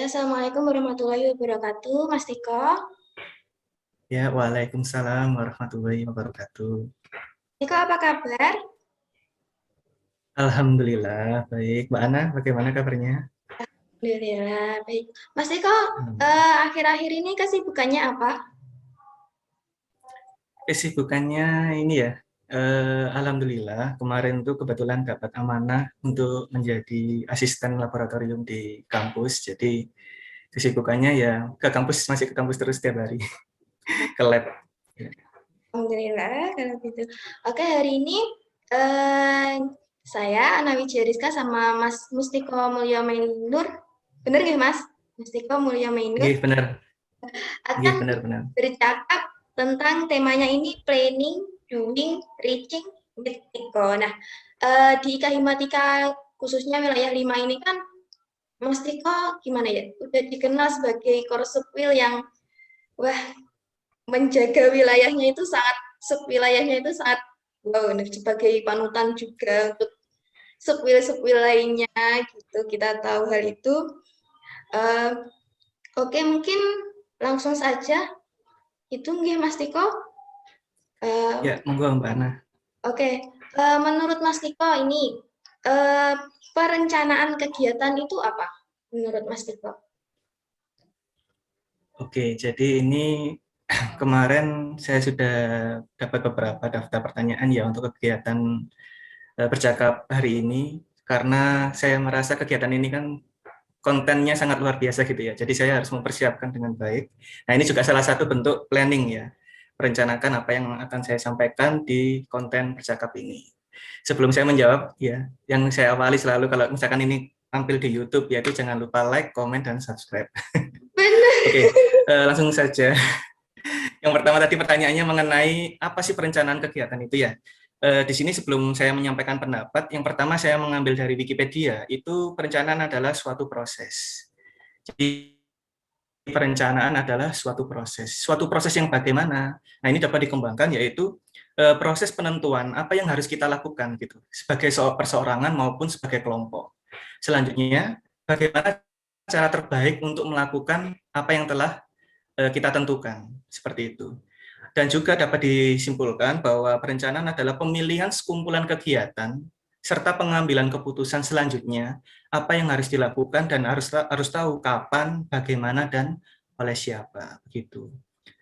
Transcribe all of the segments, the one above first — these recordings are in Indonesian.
Assalamualaikum warahmatullahi wabarakatuh, Mas Tiko. Ya, Waalaikumsalam warahmatullahi wabarakatuh. Tiko, apa kabar? Alhamdulillah, baik. Mbak Ana, bagaimana kabarnya? Alhamdulillah, baik. Mas Tiko, Hmm. akhir-akhir ini kesibukannya apa? Kesibukannya ini ya, Alhamdulillah, kemarin tuh kebetulan dapat amanah untuk menjadi asisten laboratorium di kampus. Jadi kesibukannya ya ke kampus, masih ke kampus terus setiap hari, ke lab. Alhamdulillah, kalau gitu. Oke, hari ini eh, saya, Ana Wijariska, sama Mas Mustiko Mulyo Mainur, bener nggak Mas? Mustiko Mulyo Mainur, Iya, benar. Iya, akan benar-benar. bercakap tentang temanya ini planning, doing, reaching with Tiko. Nah, di Kahimatika khususnya wilayah 5 ini kan Mas Tiko gimana ya? Udah dikenal sebagai Korsupwil yang wah menjaga wilayahnya itu sangat wilayahnya itu sangat wow, sebagai panutan juga untuk supwil-supwil lainnya gitu. Kita tahu hal itu. Uh, Oke, mungkin langsung saja itu nggih Mas Tiko. Ya, Uh, monggo Mbak Ana. Oke, menurut Mas Tiko ini uh, perencanaan kegiatan itu apa? Menurut Mas Tiko? Oke, jadi ini kemarin saya sudah dapat beberapa daftar pertanyaan ya untuk kegiatan bercakap hari ini, karena saya merasa kegiatan ini kan kontennya sangat luar biasa gitu ya. Jadi saya harus mempersiapkan dengan baik. Nah, ini juga salah satu bentuk planning ya. Merencanakan apa yang akan saya sampaikan di konten bercakap ini. Sebelum saya menjawab ya, yang saya awali selalu kalau misalkan ini tampil di YouTube, yaitu jangan lupa like, comment, dan subscribe. Benar. Oke, langsung saja. Yang pertama tadi pertanyaannya mengenai apa sih perencanaan kegiatan itu ya. Di sini sebelum saya menyampaikan pendapat, yang pertama saya mengambil dari Wikipedia, itu perencanaan adalah suatu proses. Jadi perencanaan adalah suatu proses yang bagaimana. Nah, ini dapat dikembangkan yaitu proses penentuan apa yang harus kita lakukan gitu, sebagai perseorangan maupun sebagai kelompok. Selanjutnya, bagaimana cara terbaik untuk melakukan apa yang telah kita tentukan, seperti itu. Dan juga dapat disimpulkan bahwa perencanaan adalah pemilihan sekumpulan kegiatan serta pengambilan keputusan selanjutnya apa yang harus dilakukan dan harus tahu kapan, bagaimana, dan oleh siapa begitu.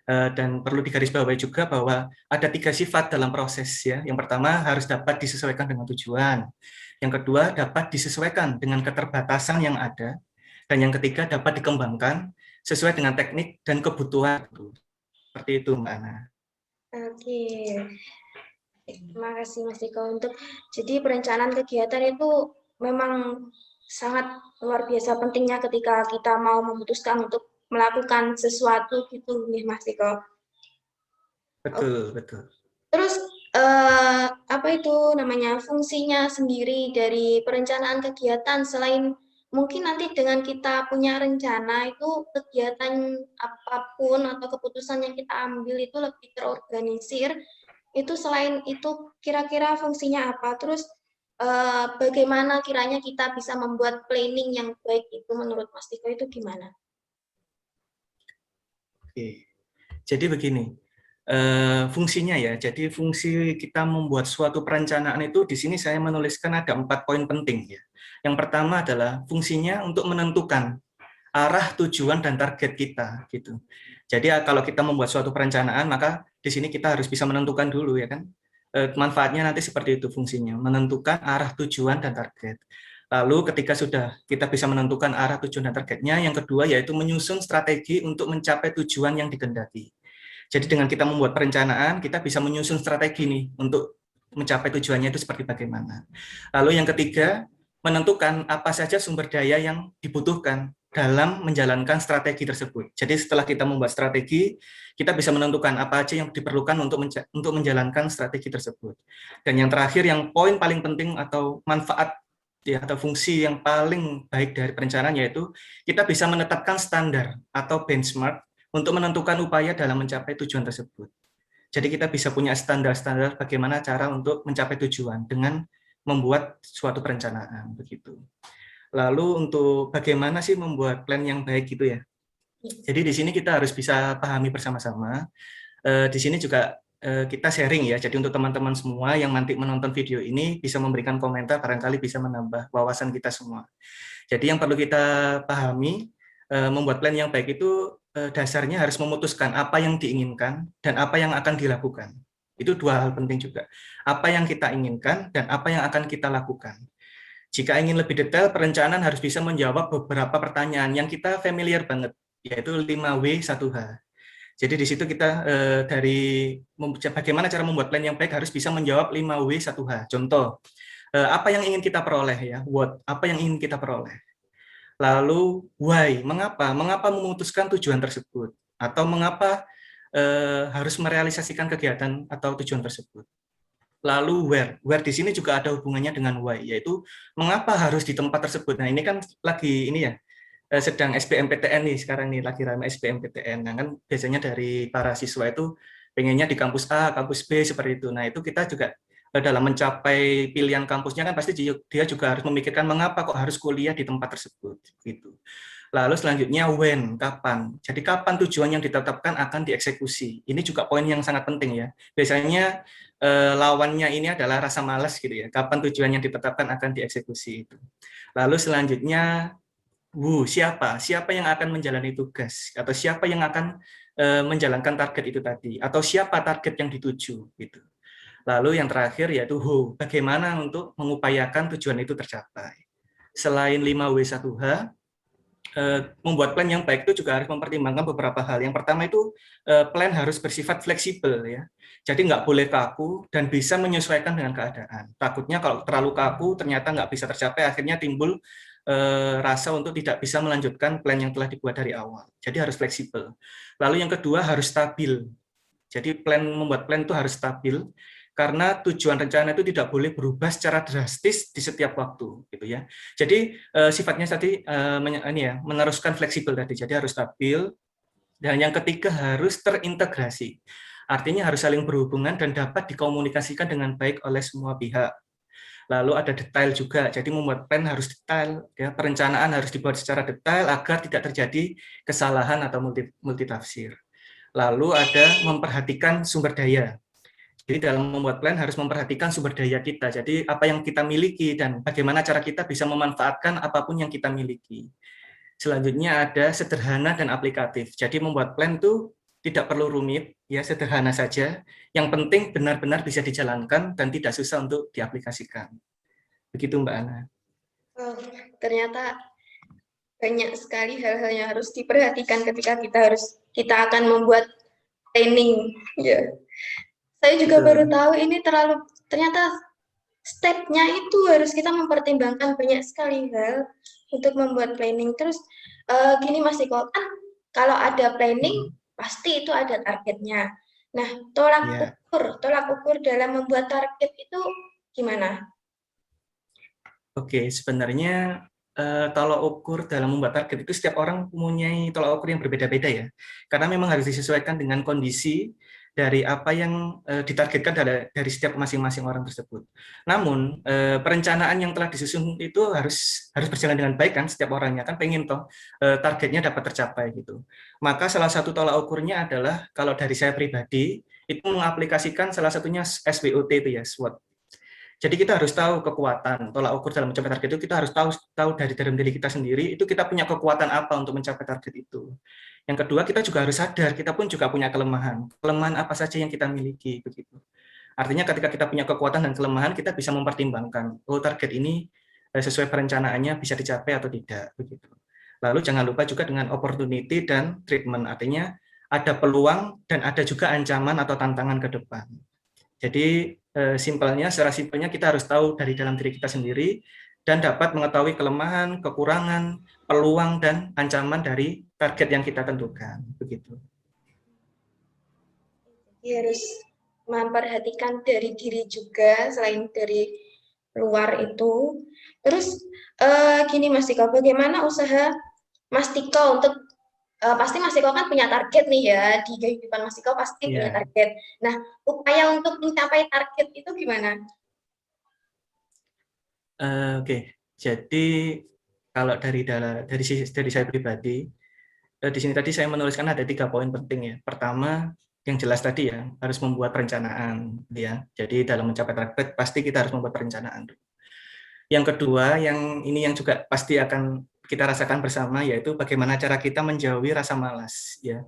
Dan perlu digarisbawahi juga bahwa ada 3 sifat dalam proses ya. Yang pertama harus dapat disesuaikan dengan tujuan. Yang kedua dapat disesuaikan dengan keterbatasan yang ada. Dan yang ketiga dapat dikembangkan sesuai dengan teknik dan kebutuhan. Seperti itu Mbak Ana. Oke, terima kasih Mas Diko untuk jadi perencanaan kegiatan itu memang sangat luar biasa pentingnya ketika kita mau memutuskan untuk melakukan sesuatu gitu nih Mas Diko. Oke. Betul, betul. Terus apa itu namanya fungsinya sendiri dari perencanaan kegiatan selain mungkin nanti dengan kita punya rencana itu kegiatan apapun atau keputusan yang kita ambil itu lebih terorganisir. Itu selain itu kira-kira fungsinya apa? Terus bagaimana kiranya kita bisa membuat planning yang baik itu menurut Mas Tiko itu gimana? Oke. Jadi begini, fungsinya ya. Jadi fungsi kita membuat suatu perencanaan itu di sini saya menuliskan ada 4 poin penting ya. Yang pertama adalah fungsinya untuk menentukan arah, tujuan, dan target kita gitu. Jadi kalau kita membuat suatu perencanaan, maka di sini kita harus bisa menentukan dulu ya kan. Manfaatnya nanti seperti itu fungsinya, menentukan arah, tujuan, dan target. Lalu ketika sudah kita bisa menentukan arah, tujuan, dan targetnya, yang kedua yaitu menyusun strategi untuk mencapai tujuan yang dikehendaki. Jadi dengan kita membuat perencanaan, kita bisa menyusun strategi nih untuk mencapai tujuannya itu seperti bagaimana. Lalu yang ketiga, menentukan apa saja sumber daya yang dibutuhkan dalam menjalankan strategi tersebut. Jadi setelah kita membuat strategi, kita bisa menentukan apa aja yang diperlukan untuk menjalankan strategi tersebut. Dan yang terakhir, yang poin paling penting atau manfaat ya, atau fungsi yang paling baik dari perencanaan yaitu kita bisa menetapkan standar atau benchmark untuk menentukan upaya dalam mencapai tujuan tersebut. Jadi kita bisa punya standar-standar bagaimana cara untuk mencapai tujuan dengan membuat suatu perencanaan begitu. Lalu untuk bagaimana sih membuat plan yang baik gitu ya. Jadi di sini kita harus bisa pahami bersama-sama. Di sini juga kita sharing ya. Jadi untuk teman-teman semua yang nanti menonton video ini bisa memberikan komentar, barangkali bisa menambah wawasan kita semua. Jadi yang perlu kita pahami, membuat plan yang baik itu dasarnya harus memutuskan apa yang diinginkan dan apa yang akan dilakukan. Itu dua hal penting juga. Apa yang kita inginkan dan apa yang akan kita lakukan. Jika ingin lebih detail, perencanaan harus bisa menjawab beberapa pertanyaan yang kita familiar banget, yaitu 5W 1H. Jadi di situ kita dari bagaimana cara membuat plan yang baik harus bisa menjawab 5W 1H. Contoh, apa yang ingin kita peroleh ya, what, apa yang ingin kita peroleh. Lalu why, mengapa? Mengapa memutuskan tujuan tersebut? Atau mengapa harus merealisasikan kegiatan atau tujuan tersebut? Lalu where di sini juga ada hubungannya dengan why, yaitu mengapa harus di tempat tersebut. Nah ini kan lagi ini ya, sedang SBMPTN nih sekarang nih, lagi ramai SBMPTN. Nah kan biasanya dari para siswa itu pengennya di kampus A, kampus B seperti itu. Nah itu kita juga dalam mencapai pilihan kampusnya kan pasti dia juga harus memikirkan mengapa kok harus kuliah di tempat tersebut gitu. Lalu selanjutnya when, kapan. Jadi kapan tujuan yang ditetapkan akan dieksekusi. Ini juga poin yang sangat penting ya. Biasanya lawannya ini adalah rasa malas gitu ya. Kapan tujuan yang ditetapkan akan dieksekusi itu. Lalu selanjutnya siapa? Siapa yang akan menjalani tugas atau siapa yang akan menjalankan target itu tadi atau siapa target yang dituju gitu. Lalu yang terakhir yaitu who, bagaimana untuk mengupayakan tujuan itu tercapai. Selain 5W1H, membuat plan yang baik itu juga harus mempertimbangkan beberapa hal. Yang pertama itu plan harus bersifat fleksibel ya. Jadi nggak boleh kaku dan bisa menyesuaikan dengan keadaan. Takutnya kalau terlalu kaku ternyata nggak bisa tercapai, akhirnya timbul rasa untuk tidak bisa melanjutkan plan yang telah dibuat dari awal. Jadi harus fleksibel. Lalu yang kedua harus stabil. Jadi membuat plan itu harus stabil karena tujuan rencana itu tidak boleh berubah secara drastis di setiap waktu gitu ya. Jadi sifatnya tadi meneruskan fleksibel tadi. Jadi harus stabil dan yang ketiga harus terintegrasi. Artinya harus saling berhubungan dan dapat dikomunikasikan dengan baik oleh semua pihak. Lalu ada detail juga. Jadi membuat plan harus detail ya, perencanaan harus dibuat secara detail agar tidak terjadi kesalahan atau multitafsir. Lalu ada memperhatikan sumber daya. Jadi dalam membuat plan harus memperhatikan sumber daya kita. Jadi apa yang kita miliki dan bagaimana cara kita bisa memanfaatkan apapun yang kita miliki. Selanjutnya ada sederhana dan aplikatif. Jadi membuat plan itu tidak perlu rumit, ya sederhana saja. Yang penting benar-benar bisa dijalankan dan tidak susah untuk diaplikasikan. Begitu Mbak Ana. Oh, ternyata banyak sekali hal-hal yang harus diperhatikan ketika kita akan membuat planning. Ya. Saya juga baru tahu ini ternyata step-nya itu harus kita mempertimbangkan banyak sekali hal untuk membuat planning. Terus gini Mas Iko, kan kalau ada planning pasti itu ada targetnya. Nah, tolak ukur dalam membuat target itu gimana? Oke, sebenarnya tolak ukur dalam membuat target itu setiap orang mempunyai tolak ukur yang berbeda-beda ya. Karena memang harus disesuaikan dengan kondisi dari apa yang ditargetkan dari setiap masing-masing orang tersebut. Namun perencanaan yang telah disusun itu harus berjalan dengan baik kan, setiap orangnya kan pengen toh targetnya dapat tercapai gitu. Maka salah satu tolak ukurnya adalah kalau dari saya pribadi itu mengaplikasikan salah satunya SWOT itu ya, SWOT. Jadi kita harus tahu kekuatan tolak ukur dalam mencapai target itu, kita harus tahu dari dalam diri kita sendiri itu kita punya kekuatan apa untuk mencapai target itu. Yang kedua, kita juga harus sadar kita pun juga punya kelemahan. Kelemahan apa saja yang kita miliki begitu. Artinya ketika kita punya kekuatan dan kelemahan, kita bisa mempertimbangkan oh target ini sesuai perencanaannya bisa dicapai atau tidak begitu. Lalu jangan lupa juga dengan opportunity dan treatment, artinya ada peluang dan ada juga ancaman atau tantangan ke depan. Jadi secara simpelnya kita harus tahu dari dalam diri kita sendiri dan dapat mengetahui kelemahan, kekurangan, peluang dan ancaman dari target yang kita tentukan, begitu. Jadi harus memperhatikan dari diri juga selain dari luar itu. Terus gini Mas Tiko, bagaimana usaha Mas Tiko untuk pasti Mas Tiko kan punya target nih ya, di kehidupan Mas Tiko pasti punya target. Nah, upaya untuk mencapai target itu gimana? Oke, jadi kalau dari saya pribadi, di sini tadi saya menuliskan ada 3 poin penting ya. Pertama, yang jelas tadi ya, harus membuat perencanaan ya. Jadi dalam mencapai target pasti kita harus membuat perencanaan. Yang kedua, yang juga pasti akan kita rasakan bersama, yaitu bagaimana cara kita menjauhi rasa malas ya.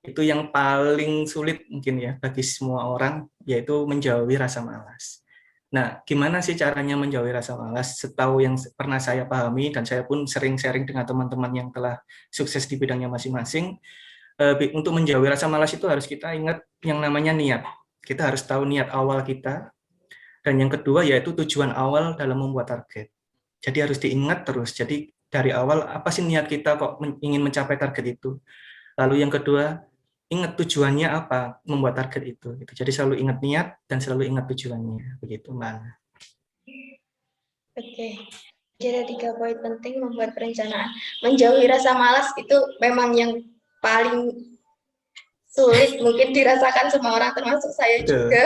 Itu yang paling sulit mungkin ya bagi semua orang, yaitu menjauhi rasa malas. Nah, gimana sih caranya menjauhi rasa malas? Setahu yang pernah saya pahami, dan saya pun sering sharing dengan teman-teman yang telah sukses di bidangnya masing-masing, untuk menjauhi rasa malas itu harus kita ingat yang namanya niat. Kita harus tahu niat awal kita, dan yang kedua yaitu tujuan awal dalam membuat target. Jadi harus diingat terus. Jadi dari awal apa sih niat kita kok ingin mencapai target itu? Lalu yang kedua, ingat tujuannya apa membuat target itu. Gitu. Jadi selalu ingat niat dan selalu ingat tujuannya. Begitu, Mbak Ana. Oke. Jadi ada 3 poin penting membuat perencanaan. Menjauhi rasa malas itu memang yang paling sulit mungkin dirasakan semua orang, termasuk saya Betul. juga.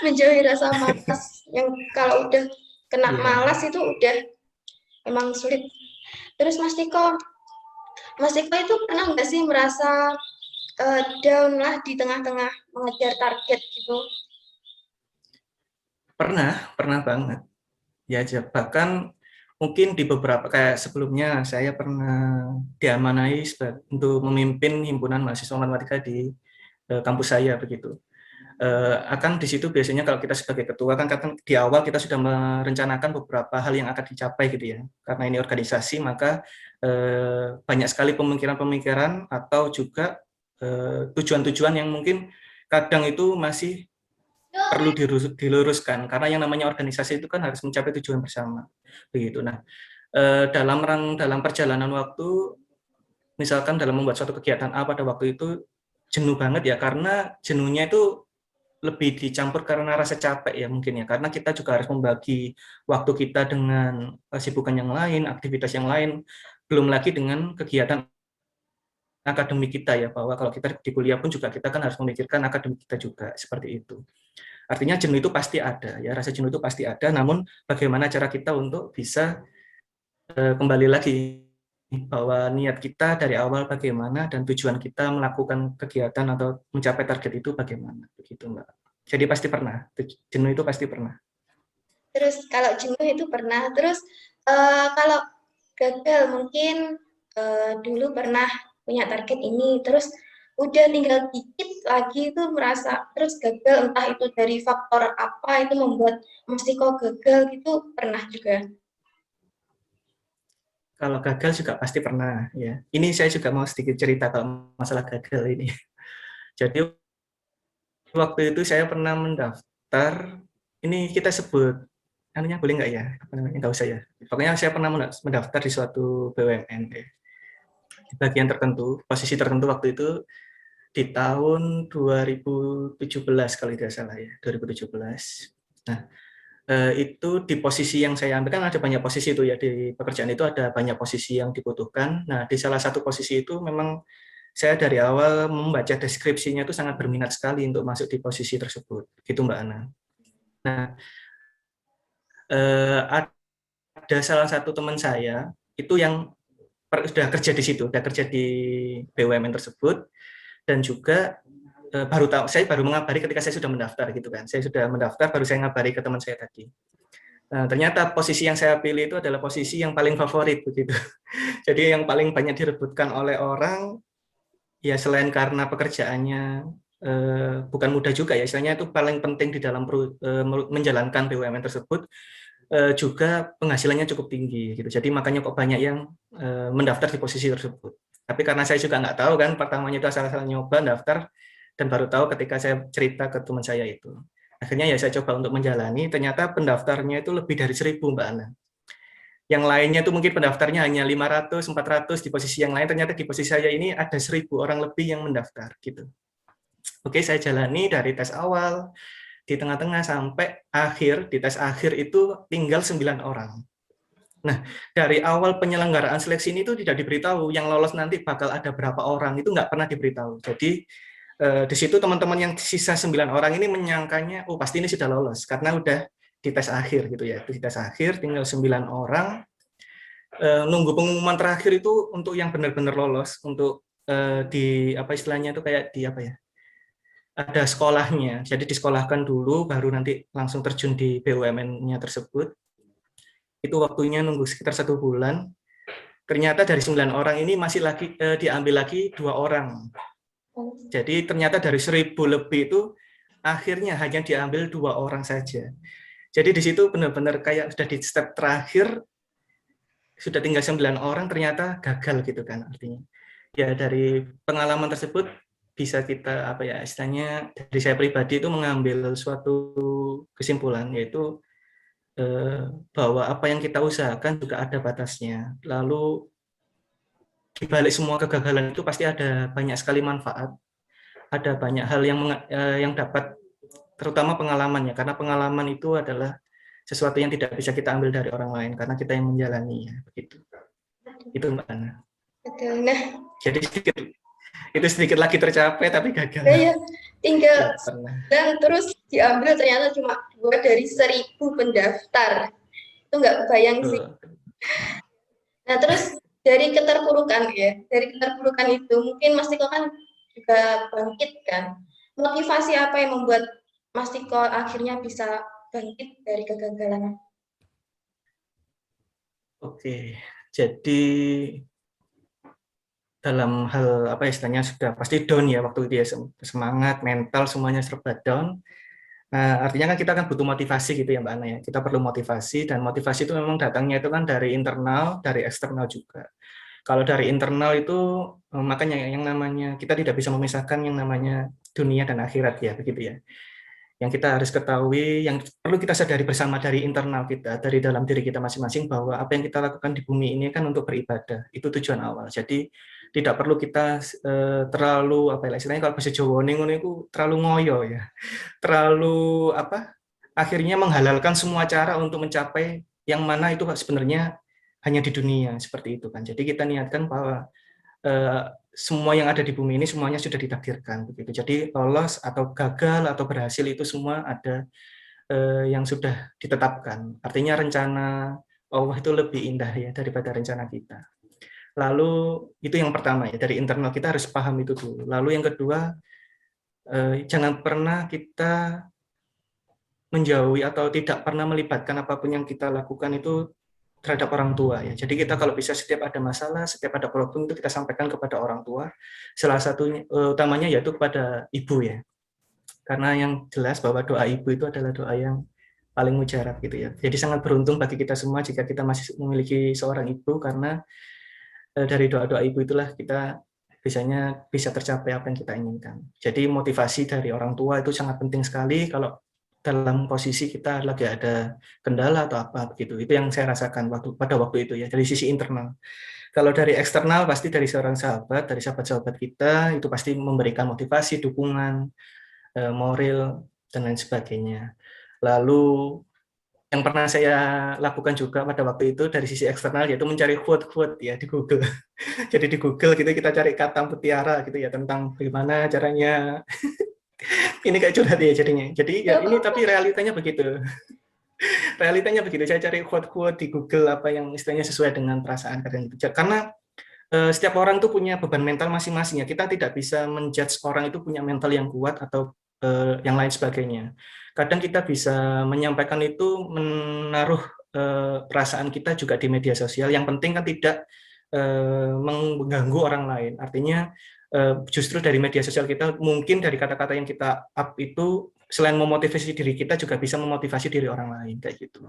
Menjauhi rasa malas yang kalau udah kena Iya. malas itu udah memang sulit. Terus Mas Tiko itu pernah nggak sih merasa down lah di tengah-tengah mengejar target gitu? Pernah banget. Ya, bahkan mungkin di beberapa kayak sebelumnya saya pernah diamanai untuk memimpin himpunan mahasiswa matematika di kampus saya begitu. Akan di situ biasanya kalau kita sebagai ketua kan di awal kita sudah merencanakan beberapa hal yang akan dicapai gitu ya. Karena ini organisasi maka banyak sekali pemikiran-pemikiran atau juga tujuan-tujuan yang mungkin kadang itu masih perlu diluruskan karena yang namanya organisasi itu kan harus mencapai tujuan bersama begitu. Nah, dalam perjalanan waktu misalkan dalam membuat suatu kegiatan A pada waktu itu jenuh banget ya, karena jenuhnya itu lebih dicampur karena rasa capek ya mungkin ya, karena kita juga harus membagi waktu kita dengan kesibukan yang lain, aktivitas yang lain, belum lagi dengan kegiatan akademik kita ya, bahwa kalau kita di kuliah pun juga kita kan harus memikirkan akademik kita juga, seperti itu. Artinya jenuh itu pasti ada ya, rasa jenuh itu pasti ada, namun bagaimana cara kita untuk bisa kembali lagi bahwa niat kita dari awal bagaimana dan tujuan kita melakukan kegiatan atau mencapai target itu bagaimana, begitu Mbak. Jadi pasti pernah, jenuh itu pasti pernah. Terus kalau jenuh itu pernah. Terus kalau gagal mungkin dulu pernah punya target ini, terus udah tinggal dikit lagi itu merasa terus gagal, entah itu dari faktor apa itu membuat mesti kok gagal gitu, pernah juga. Kalau gagal juga pasti pernah ya. Ini saya juga mau sedikit cerita kalau masalah gagal ini. Jadi waktu itu saya pernah mendaftar, ini kita sebut, anunya boleh nggak ya? Apa namanya? Nggak usah ya. Pokoknya saya pernah mendaftar di suatu BUMN ya. Di bagian tertentu, posisi tertentu waktu itu di tahun 2017 kalau tidak salah ya, 2017. Nah, itu di posisi yang saya ambil kan ada banyak posisi itu ya, di pekerjaan itu ada banyak posisi yang dibutuhkan. Nah, di salah satu posisi itu memang saya dari awal membaca deskripsinya itu sangat berminat sekali untuk masuk di posisi tersebut, gitu Mbak Ana. Nah, ada salah satu teman saya itu yang sudah kerja di situ, sudah kerja di BUMN tersebut, dan juga baru tahu, saya baru mengabari ketika saya sudah mendaftar gitu kan, saya sudah mendaftar baru saya ngabari ke teman saya tadi. Nah, ternyata posisi yang saya pilih itu adalah posisi yang paling favorit begitu. Jadi yang paling banyak direbutkan oleh orang, ya selain karena pekerjaannya bukan mudah juga ya, istilahnya itu paling penting di dalam menjalankan BUMN tersebut, juga penghasilannya cukup tinggi gitu. Jadi makanya kok banyak yang mendaftar di posisi tersebut. Tapi karena saya juga nggak tahu kan, pertamanya itu asal-asal nyoba daftar, dan baru tahu ketika saya cerita ke teman saya itu. Akhirnya ya saya coba untuk menjalani, ternyata pendaftarnya itu lebih dari 1.000 Mbak Ana. Yang lainnya itu mungkin pendaftarnya hanya 500, 400, di posisi yang lain ternyata di posisi saya ini ada 1.000 orang lebih yang mendaftar gitu. Oke, saya jalani dari tes awal, di tengah-tengah sampai akhir, di tes akhir itu tinggal 9 orang. Nah, dari awal penyelenggaraan seleksi ini itu tidak diberitahu yang lolos nanti bakal ada berapa orang, itu nggak pernah diberitahu. Jadi di situ teman-teman yang sisa 9 orang ini menyangkanya, oh pasti ini sudah lolos, karena udah di tes akhir gitu ya. Di tes akhir tinggal 9 orang, nunggu pengumuman terakhir itu untuk yang benar-benar lolos, untuk di apa istilahnya itu kayak di apa ya, ada sekolahnya, jadi disekolahkan dulu baru nanti langsung terjun di BUMN-nya tersebut. Itu waktunya nunggu sekitar 1 bulan. Ternyata dari 9 orang ini masih lagi diambil lagi 2 orang. Jadi ternyata dari 1.000 lebih itu akhirnya hanya diambil 2 orang saja. Jadi di situ benar-benar kayak sudah di step terakhir, sudah tinggal 9 orang ternyata gagal gitu kan artinya. Ya dari pengalaman tersebut bisa kita apa ya istilahnya, dari saya pribadi itu mengambil suatu kesimpulan, yaitu bahwa apa yang kita usahakan juga ada batasnya. Lalu di balik semua kegagalan itu pasti ada banyak sekali manfaat, ada banyak hal yang dapat, terutama pengalamannya, karena pengalaman itu adalah sesuatu yang tidak bisa kita ambil dari orang lain karena kita yang menjalaninya begitu. Itu Mbak Ana. Betul. Nah, Jadi sedikit lagi tercapai tapi gagal. ya tinggal Ya, pernah. dan terus diambil ternyata cuma 2 dari 1.000 pendaftar. Itu nggak kebayang sih. Nah, terus dari keterpurukan ya, dari keterpurukan itu mungkin Mas Tiko kan juga bangkit kan. Motivasi apa yang membuat Mas Tiko akhirnya bisa bangkit dari kegagalan? Oke, jadi dalam hal apa istilahnya sudah pasti down ya waktu itu ya, semangat, mental semuanya serba down. Nah, artinya kan kita kan butuh motivasi gitu ya Mbak Ana ya. Kita perlu motivasi, dan motivasi itu memang datangnya itu kan dari internal, dari eksternal juga. Kalau dari internal itu makanya yang namanya kita tidak bisa memisahkan yang namanya dunia dan akhirat ya begitu ya. Yang kita harus ketahui, yang perlu kita sadari bersama dari internal kita, dari dalam diri kita masing-masing, bahwa apa yang kita lakukan di bumi ini kan untuk beribadah, itu tujuan awal. Jadi tidak perlu kita terlalu apa ya istilahnya, kalau bahasa Jawa itu terlalu ngoyo ya, terlalu apa, akhirnya menghalalkan semua cara untuk mencapai yang mana itu sebenarnya hanya di dunia seperti itu kan. Jadi kita niatkan bahwa semua yang ada di bumi ini semuanya sudah ditakdirkan begitu. Jadi lolos atau gagal atau berhasil itu semua ada yang sudah ditetapkan. Artinya rencana Allah itu lebih indah ya daripada rencana kita. Lalu itu yang pertama ya, dari internal kita harus paham itu dulu. Lalu yang kedua, jangan pernah kita menjauhi atau tidak pernah melibatkan apapun yang kita lakukan itu terhadap orang tua ya. Jadi kita kalau bisa setiap ada masalah, setiap ada problem itu kita sampaikan kepada orang tua. Salah satunya utamanya yaitu kepada ibu ya. Karena yang jelas bahwa doa ibu itu adalah doa yang paling mujarab gitu ya. Jadi sangat beruntung bagi kita semua jika kita masih memiliki seorang ibu, karena dari doa-doa ibu itulah kita bisa tercapai apa yang kita inginkan. Jadi motivasi dari orang tua itu sangat penting sekali kalau dalam posisi kita lagi ada kendala atau apa begitu. Itu yang saya rasakan pada waktu itu ya, dari sisi internal. Kalau dari eksternal pasti dari seorang sahabat, dari sahabat-sahabat kita itu pasti memberikan motivasi, dukungan, moral dan lain sebagainya. Lalu yang pernah saya lakukan juga pada waktu itu dari sisi eksternal yaitu mencari quote-quote ya di Google. Jadi di Google gitu kita cari kata mutiara gitu ya tentang bagaimana caranya. Ini kayak curhat ya jadinya. Jadi ya ini tapi realitanya begitu. Realitanya begitu. Saya cari quote-quote di Google apa yang istilahnya sesuai dengan perasaan kadang itu. Karena setiap orang tuh punya beban mental masing-masing ya. Kita tidak bisa menjudge orang itu punya mental yang kuat atau yang lain sebagainya. Kadang kita bisa menyampaikan itu, menaruh perasaan kita juga di media sosial. Yang penting kan tidak mengganggu orang lain. Artinya justru dari media sosial kita, mungkin dari kata-kata yang kita up itu selain memotivasi diri kita juga bisa memotivasi diri orang lain kayak gitu.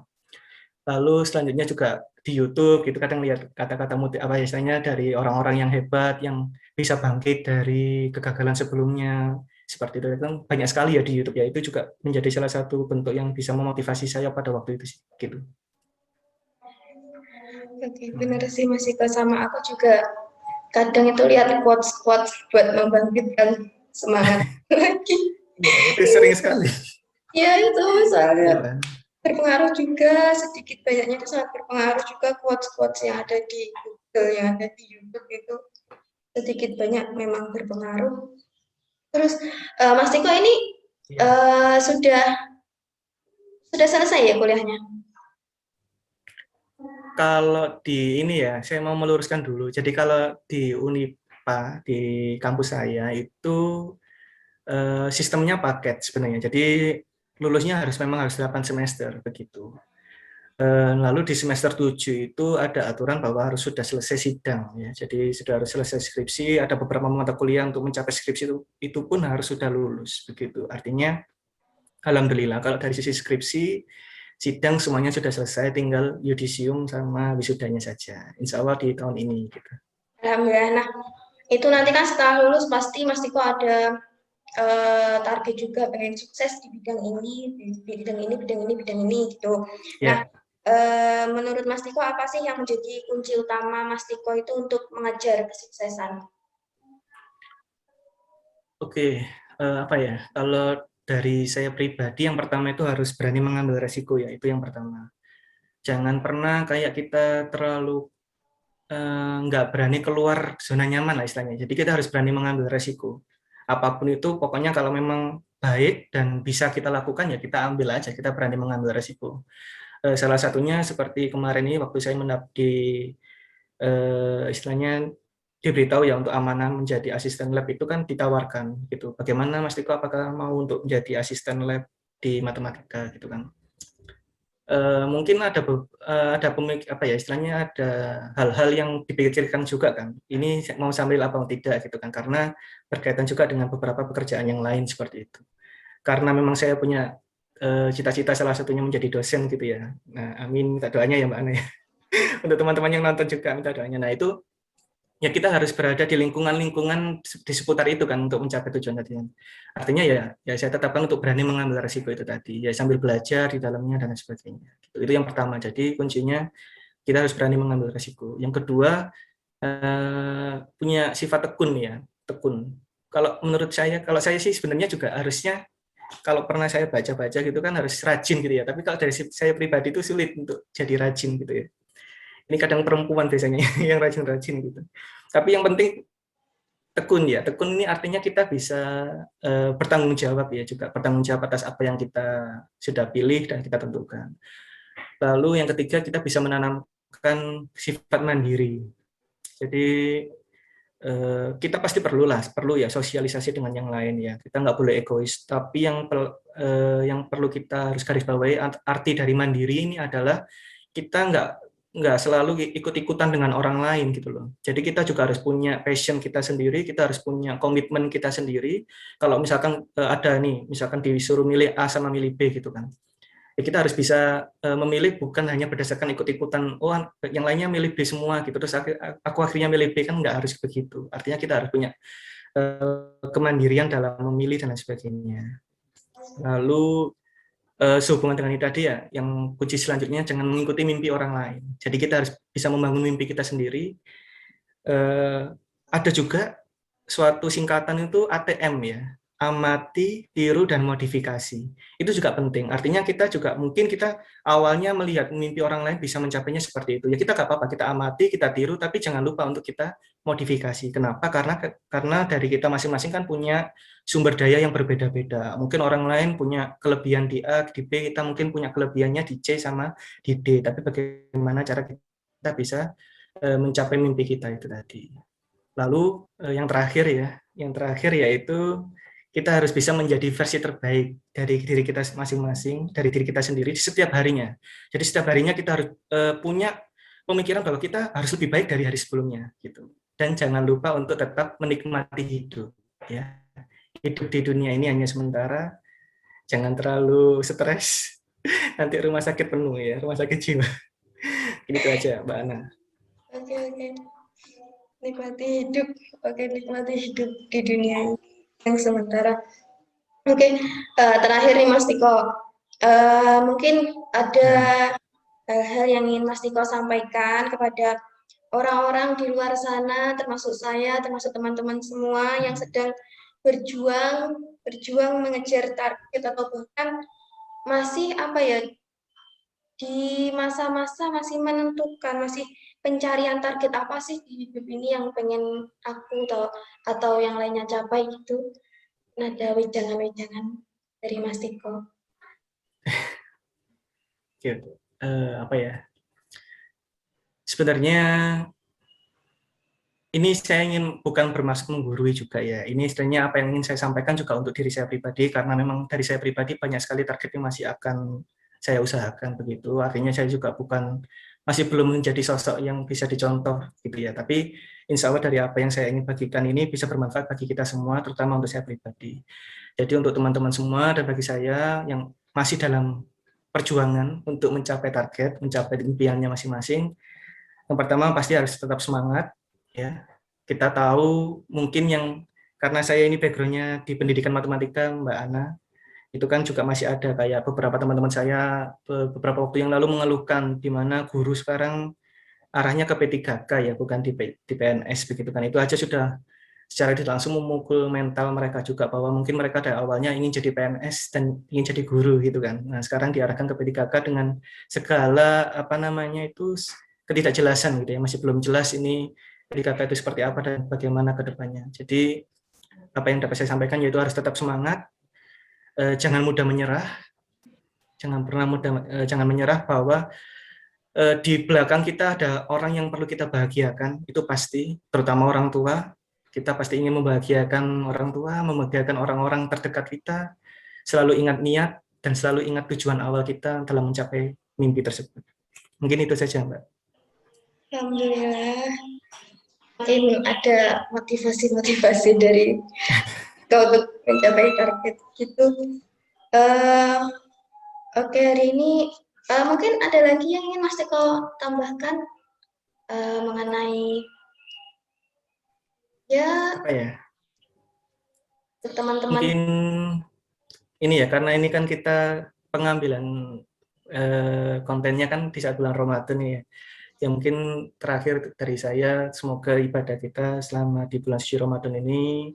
Lalu selanjutnya juga di YouTube gitu kadang lihat kata-kata apa istilahnya dari orang-orang yang hebat yang bisa bangkit dari kegagalan sebelumnya seperti itu kan banyak sekali ya di YouTube ya, itu juga menjadi salah satu bentuk yang bisa memotivasi saya pada waktu itu sih gitu. Oke, benar sih Mas Iko, sama aku juga kadang itu lihat quotes-quotes buat membangkitkan semangat lagi. Ya, itu sering sekali. Ya itu sangat Ya. berpengaruh juga, sedikit banyaknya itu sangat berpengaruh juga quotes-quotes yang ada di Google, yang ada di YouTube itu sedikit banyak memang berpengaruh. Terus Mas Tiko ini sudah selesai ya kuliahnya? Kalau di ini ya, saya mau meluruskan dulu. Jadi kalau di Unipa, di kampus saya itu sistemnya paket sebenarnya. Jadi lulusnya memang harus 8 semester begitu. Lalu di semester 7 itu ada aturan bahwa harus sudah selesai sidang ya. Jadi sudah harus selesai skripsi, ada beberapa mata kuliah untuk mencapai skripsi itu pun harus sudah lulus begitu. Artinya alhamdulillah kalau dari sisi skripsi sidang semuanya sudah selesai, tinggal yudisium sama wisudanya saja. Insya Allah di tahun ini gitu. Alhamdulillah. Nah, itu nanti kan setelah lulus pasti Mas Tiko ada target juga pengen sukses di bidang ini, bidang ini gitu. Nah, Ya, menurut Mas Tiko apa sih yang menjadi kunci utama Mas Tiko itu untuk mengejar kesuksesan? oke. Apa ya? Kalau dari saya pribadi yang pertama itu harus berani mengambil resiko ya, itu yang pertama. Jangan pernah kayak kita terlalu nggak berani keluar zona nyaman lah istilahnya. Jadi kita harus berani mengambil resiko. Apapun itu, pokoknya kalau memang baik dan bisa kita lakukan ya kita ambil aja. Kita berani mengambil resiko. Salah satunya seperti kemarin ini waktu saya di istilahnya diberitahu ya untuk amanah menjadi asisten lab itu kan ditawarkan gitu. Bagaimana Mas Tiko apakah mau untuk menjadi asisten lab di matematika gitu kan? Mungkin ada apa ya istilahnya ada hal-hal yang dipikirkan juga kan. Ini mau sambil apa tidak gitu kan karena berkaitan juga dengan beberapa pekerjaan yang lain seperti itu. Karena memang saya punya cita-cita salah satunya menjadi dosen gitu ya. Nah, amin minta doanya ya Mbak Ana ya. Untuk teman-teman yang nonton juga minta doanya. Nah, itu ya kita harus berada di lingkungan-lingkungan di seputar itu kan untuk mencapai tujuan tadi. Artinya ya saya tetapkan untuk berani mengambil risiko itu tadi, ya sambil belajar di dalamnya dan sebagainya. Itu yang pertama. Jadi kuncinya kita harus berani mengambil risiko. Yang kedua punya sifat tekun ya, tekun. Kalau menurut saya, kalau saya sih sebenarnya juga harusnya kalau pernah saya baca-baca gitu kan harus rajin gitu ya. Tapi kalau dari saya pribadi itu sulit untuk jadi rajin gitu ya. Ini kadang perempuan biasanya yang rajin-rajin gitu. Tapi yang penting tekun ya. Tekun ini artinya kita bisa bertanggung jawab ya juga bertanggung jawab atas apa yang kita sudah pilih dan kita tentukan. Lalu yang ketiga kita bisa menanamkan sifat mandiri. Jadi kita pasti perlu ya sosialisasi dengan yang lain ya. Kita nggak boleh egois. Tapi yang perlu kita harus garis bawahi arti dari mandiri ini adalah kita nggak selalu ikut-ikutan dengan orang lain gitu loh. Jadi kita juga harus punya passion kita sendiri, kita harus punya komitmen kita sendiri. Kalau misalkan ada nih, misalkan disuruh milih A sama milih B gitu kan. Ya kita harus bisa memilih bukan hanya berdasarkan ikut-ikutan, oh yang lainnya milih B semua gitu, terus aku akhirnya milih B, kan nggak harus begitu. Artinya kita harus punya kemandirian dalam memilih dan lain sebagainya. Lalu sehubungan dengan itu tadi ya, yang kunci selanjutnya jangan mengikuti mimpi orang lain. Jadi kita harus bisa membangun mimpi kita sendiri. Ada juga suatu singkatan itu ATM ya, amati, tiru, dan modifikasi. Itu juga penting. Artinya kita juga mungkin kita awalnya melihat mimpi orang lain bisa mencapainya seperti itu. Ya kita nggak apa-apa, kita amati, kita tiru, tapi jangan lupa untuk kita modifikasi. Kenapa? Karena dari kita masing-masing kan punya sumber daya yang berbeda-beda. Mungkin orang lain punya kelebihan di A, di B, kita mungkin punya kelebihannya di C sama di D. Tapi bagaimana cara kita bisa mencapai mimpi kita itu tadi. Lalu yang terakhir yaitu kita harus bisa menjadi versi terbaik dari diri kita masing-masing, dari diri kita sendiri di setiap harinya. Jadi setiap harinya kita harus punya pemikiran bahwa kita harus lebih baik dari hari sebelumnya, gitu. Dan jangan lupa untuk tetap menikmati hidup, ya. Hidup di dunia ini hanya sementara, jangan terlalu stres, nanti rumah sakit penuh ya, rumah sakit jiwa. Gitu aja, Mbak Ana. Oke, oke. Nikmati hidup. Oke, nikmati hidup di dunia ini yang sementara. Oke, terakhir nih Mas Tiko. Mungkin ada Nah, hal-hal yang ingin Mas Tiko sampaikan kepada orang-orang di luar sana, termasuk saya, termasuk teman-teman semua yang sedang berjuang mengejar target atau bahkan masih apa ya, di masa-masa masih menentukan, masih pencarian target apa sih di hidup ini yang pengen aku atau yang lainnya capai gitu. Nada wejangan-wejangan dari Mas Tiko. gitu. Apa ya? sebenarnya ini saya ingin bukan bermaksud menggurui juga ya. Ini istilahnya apa yang ingin saya sampaikan juga untuk diri saya pribadi, karena memang dari saya pribadi banyak sekali target yang masih akan saya usahakan begitu. Artinya saya juga masih belum menjadi sosok yang bisa dicontoh gitu ya. Tapi insya Allah dari apa yang saya ingin bagikan ini bisa bermanfaat bagi kita semua, terutama untuk saya pribadi. Jadi untuk teman-teman semua dan bagi saya yang masih dalam perjuangan untuk mencapai target, mencapai impiannya masing-masing, yang pertama pasti harus tetap semangat, ya. Kita tahu mungkin karena saya ini backgroundnya di pendidikan matematika, Mbak Ana, itu kan juga masih ada kayak beberapa teman-teman saya beberapa waktu yang lalu mengeluhkan di mana guru sekarang arahnya ke P3K ya, bukan di PNS begitu kan. Itu aja sudah secara tidak langsung memukul mental mereka juga bahwa mungkin mereka dari awalnya ingin jadi PNS dan ingin jadi guru gitu kan. Nah, sekarang diarahkan ke P3K dengan segala apa namanya itu ketidakjelasan gitu ya, masih belum jelas ini P3K itu seperti apa dan bagaimana ke depannya. Jadi apa yang dapat saya sampaikan yaitu harus tetap semangat, jangan mudah menyerah, jangan menyerah bahwa di belakang kita ada orang yang perlu kita bahagiakan, itu pasti, terutama orang tua. Kita pasti ingin membahagiakan orang tua, membahagiakan orang-orang terdekat kita, selalu ingat niat, dan selalu ingat tujuan awal kita dalam mencapai mimpi tersebut. Mungkin itu saja, Mbak. Alhamdulillah, mungkin ada motivasi-motivasi dari kau untuk mencapai target gitu. Oke, hari ini mungkin ada lagi yang ingin Mas Teko tambahkan mengenai ya Apa ya? teman-teman. Mungkin ini ya, karena ini kan kita pengambilan kontennya kan di saat bulan Ramadan ya. Ya mungkin terakhir dari saya, semoga ibadah kita selama di bulan suci Ramadan ini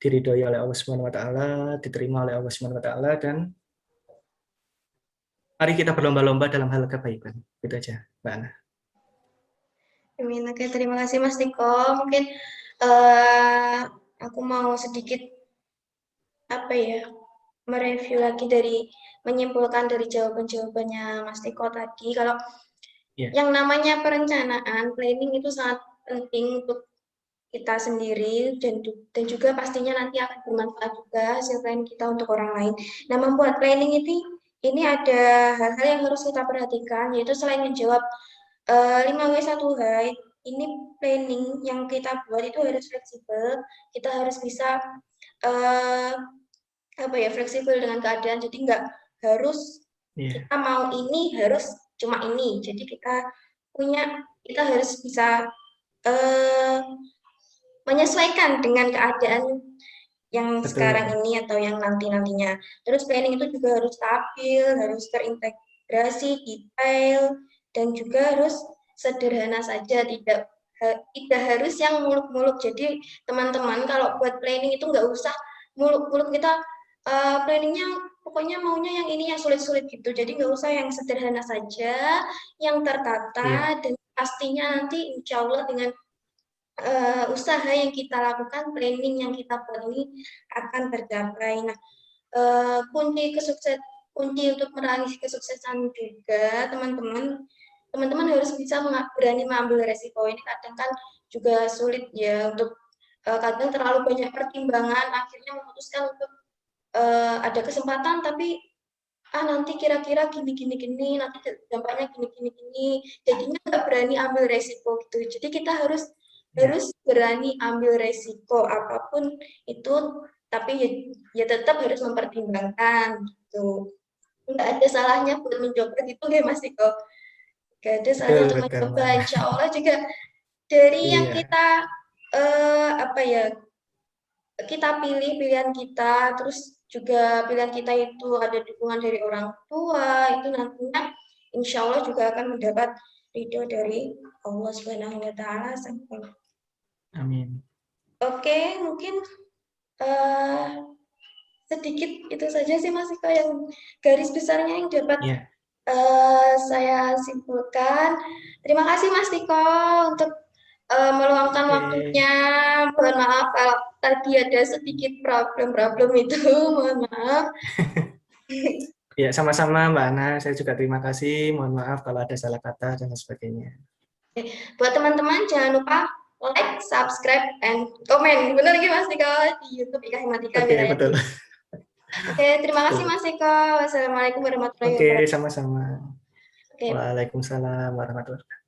diridhoi oleh Allah Subhanahu wa taala, diterima oleh Allah Subhanahu wa taala, dan mari kita berlomba-lomba dalam hal kebaikan. Itu aja, Mbak Ana. Amin. Oke, terima kasih Mas Tiko. Mungkin uh, aku mau sedikit apa ya mereview lagi dari menyimpulkan dari jawaban-jawabannya Mas Tiko tadi. Kalau yang namanya perencanaan, planning itu sangat penting untuk kita sendiri dan juga pastinya nanti akan bermanfaat juga hasil planning kita untuk orang lain. Nah, membuat planning ini ada hal-hal yang harus kita perhatikan, yaitu selain menjawab 5W1H, ini planning yang kita buat itu harus fleksibel, kita harus bisa fleksibel dengan keadaan, jadi nggak harus kita mau ini harus cuma ini, jadi kita harus bisa menyesuaikan dengan keadaan yang sekarang ini atau yang nantinya. Terus planning itu juga harus stabil, harus terintegrasi, detail, dan juga harus sederhana saja, tidak harus yang muluk-muluk. Jadi teman-teman kalau buat planning itu nggak usah muluk-muluk, kita planningnya pokoknya maunya yang ini yang sulit-sulit gitu. Jadi nggak usah, yang sederhana saja, yang tertata, dan pastinya nanti insya Allah dengan usaha yang kita lakukan, planning yang kita buat ini akan tercapai. Nah, kunci untuk meraih kesuksesan juga teman-teman harus bisa berani mengambil resiko. Ini kadang kan juga sulit ya, untuk kadang terlalu banyak pertimbangan akhirnya memutuskan untuk ada kesempatan tapi nanti kira-kira gini nanti dampaknya gini jadinya nggak berani ambil resiko gitu. Jadi kita harus berani ambil resiko apapun itu, tapi ya tetap harus mempertimbangkan gitu. Nggak ada salahnya buat mencoba gitu nggak Mas Tiko? Nggak ada salahnya untuk mencoba. Insya Allah juga dari yang kita kita pilihan kita, terus juga pilihan kita itu ada dukungan dari orang tua, itu nantinya insya Allah juga akan mendapat ridho dari Allah Subhanahu wa taala. Amin. Oke, mungkin sedikit itu saja sih Mas Iko yang garis besarnya yang dapat saya simpulkan. Terima kasih Mas Tiko untuk meluangkan waktunya. Mohon maaf kalau tadi ada sedikit problem itu, mohon maaf. Ya, sama-sama Mbak Ana, saya juga terima kasih. Mohon maaf kalau ada salah kata dan sebagainya. Buat teman-teman jangan lupa like, subscribe, and komen. Benar lagi Mas Eko di YouTube IKA Himatika Oke, Wilayah. betul. Oke, terima kasih Betul. Mas Eko. Wassalamualaikum warahmatullahi Oke, wabarakatuh. sama-sama. Oke. Waalaikumsalam warahmatullahi wabarakatuh.